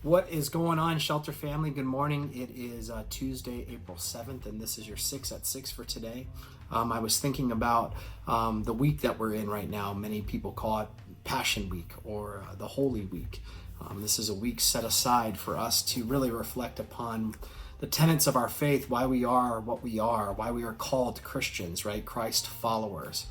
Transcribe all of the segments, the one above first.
What is going on, Shelter family? Good morning. It is Tuesday, April 7th, and this is your 6 at 6 for today. I was thinking about the week that we're in right now. Many people call it Passion Week or the Holy Week. This is a week set aside for us to really reflect upon the tenets of our faith, why we are what we are, why we are called Christians, right? Christ followers.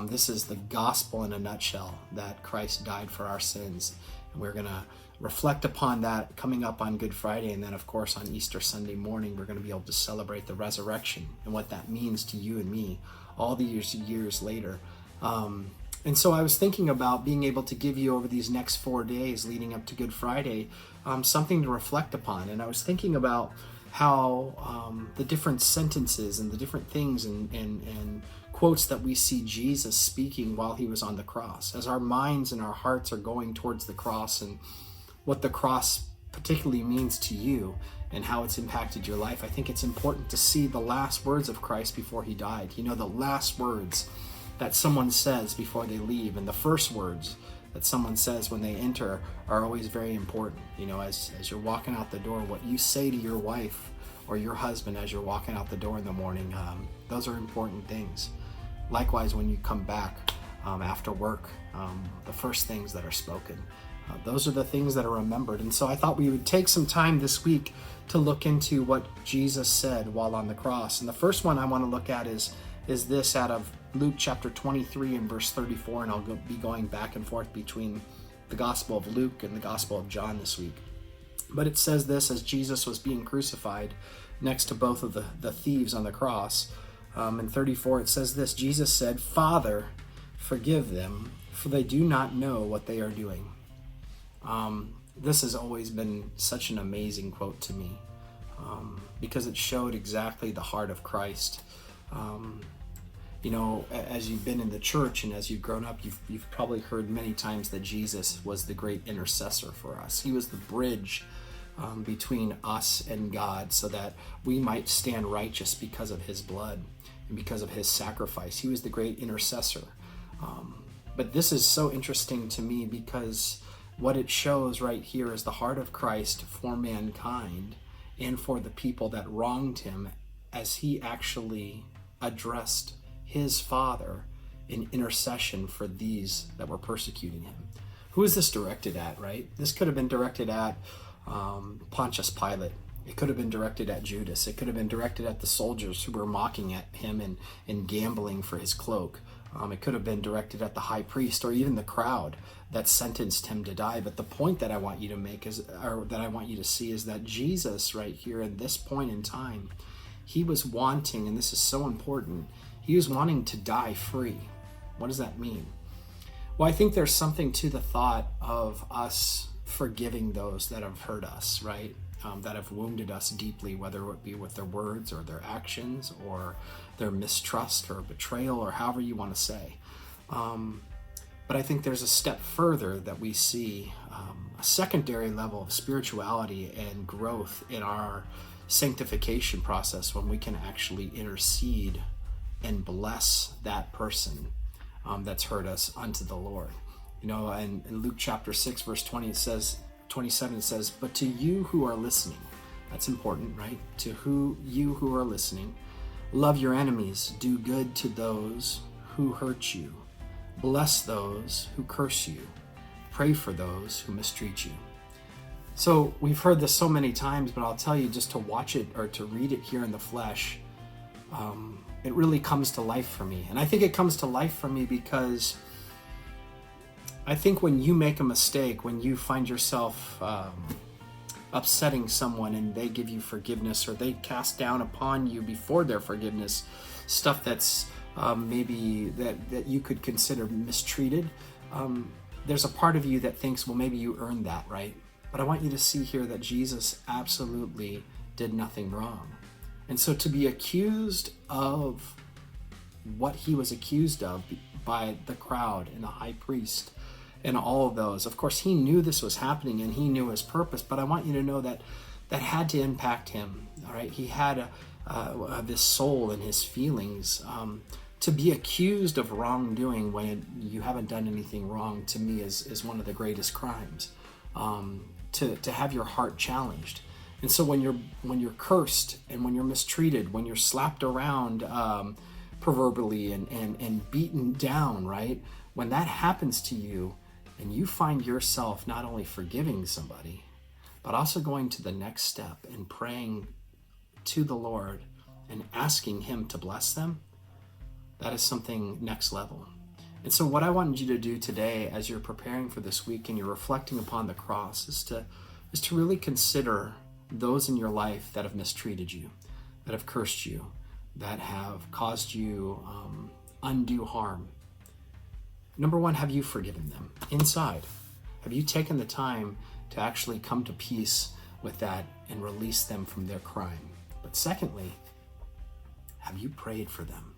This is the gospel in a nutshell, that Christ died for our sins. And we're going to reflect upon that coming up on Good Friday. And then, of course, on Easter Sunday morning, we're going to be able to celebrate the resurrection and what that means to you and me all these years later. And so I was thinking about being able to give you over these next 4 days leading up to Good Friday, something to reflect upon. And I was thinking about how the different sentences and the different things and quotes that we see Jesus speaking while he was on the cross, as our minds and our hearts are going towards the cross and what the cross particularly means to you and how it's impacted your life. I think it's important to see the last words of Christ before he died. You know, the last words that someone says before they leave and the first words that someone says when they enter are always very important. You know, as you're walking out the door, what you say to your wife or your husband as you're walking out the door in the morning, those are important things. Likewise, when you come back after work, the first things that are spoken, those are the things that are remembered. And so I thought we would take some time this week to look into what Jesus said while on the cross. And the first one I want to look at is this out of Luke chapter 23 and verse 34, and I'll be going back and forth between the Gospel of Luke and the Gospel of John this week. But it says this: as Jesus was being crucified next to both of the thieves on the cross, in 34 it says this: Jesus said, "Father, forgive them, for they do not know what they are doing." This has always been such an amazing quote to me, because it showed exactly the heart of Christ. You know, as you've been in the church and as you've grown up, you've probably heard many times that Jesus was the great intercessor for us. He was the bridge between us and God so that we might stand righteous because of his blood and because of his sacrifice. He was the great intercessor. But this is so interesting to me because what it shows right here is the heart of Christ for mankind and for the people that wronged him, as he actually addressed his Father in intercession for these that were persecuting him. Who is this directed at, right? This could have been directed at Pontius Pilate. It could have been directed at Judas. It could have been directed at the soldiers who were mocking at him and gambling for his cloak. It could have been directed at the high priest or even the crowd that sentenced him to die. But the point that I want you to make that I want you to see is that Jesus right here at this point in time, he was wanting, and this is so important, he was wanting to die free. What does that mean? Well, I think there's something to the thought of us forgiving those that have hurt us, right? That have wounded us deeply, whether it be with their words or their actions or their mistrust or betrayal or however you want to say. But I think there's a step further that we see, a secondary level of spirituality and growth in our sanctification process when we can actually intercede and bless that person that's hurt us unto the Lord. You know, in Luke chapter 6, verse 27, it says, "But to you who are listening," that's important, right? To you who are listening, "love your enemies, do good to those who hurt you, bless those who curse you, pray for those who mistreat you." So we've heard this so many times, but I'll tell you, just to watch it or to read it here in the flesh, it really comes to life for me. And I think it comes to life for me because I think when you make a mistake, when you find yourself upsetting someone and they give you forgiveness or they cast down upon you before their forgiveness stuff that's maybe that you could consider mistreated, there's a part of you that thinks, well, maybe you earned that, right? But I want you to see here that Jesus absolutely did nothing wrong. And so to be accused of what he was accused of by the crowd and the high priest and all of those, of course, he knew this was happening and he knew his purpose, but I want you to know that that had to impact him, all right? He had this soul and his feelings. To be accused of wrongdoing when you haven't done anything wrong, to me, is one of the greatest crimes. to have your heart challenged. And so when you're cursed and when you're mistreated, when you're slapped around proverbially and beaten down, right? When that happens to you and you find yourself not only forgiving somebody, but also going to the next step and praying to the Lord and asking Him to bless them, that is something next level. And so what I wanted you to do today as you're preparing for this week and you're reflecting upon the cross is to really consider those in your life that have mistreated you, that have cursed you, that have caused you undue harm. Number one, have you forgiven them inside? Have you taken the time to actually come to peace with that and release them from their crime? But secondly, have you prayed for them?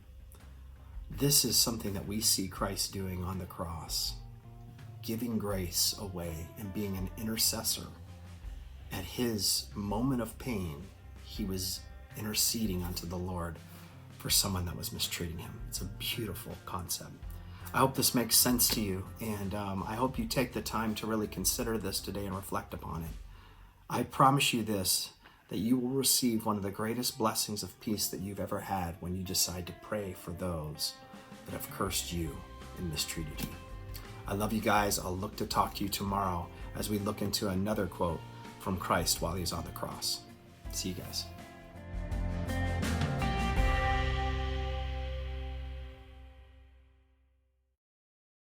This is something that we see Christ doing on the cross, giving grace away and being an intercessor. At His moment of pain, He was interceding unto the Lord for someone that was mistreating Him. It's a beautiful concept. I hope this makes sense to you, and I hope you take the time to really consider this today and reflect upon it. I promise you this, that you will receive one of the greatest blessings of peace that you've ever had when you decide to pray for those that have cursed you and mistreated you. I love you guys. I'll look to talk to you tomorrow as we look into another quote from Christ while He's on the cross. See you guys.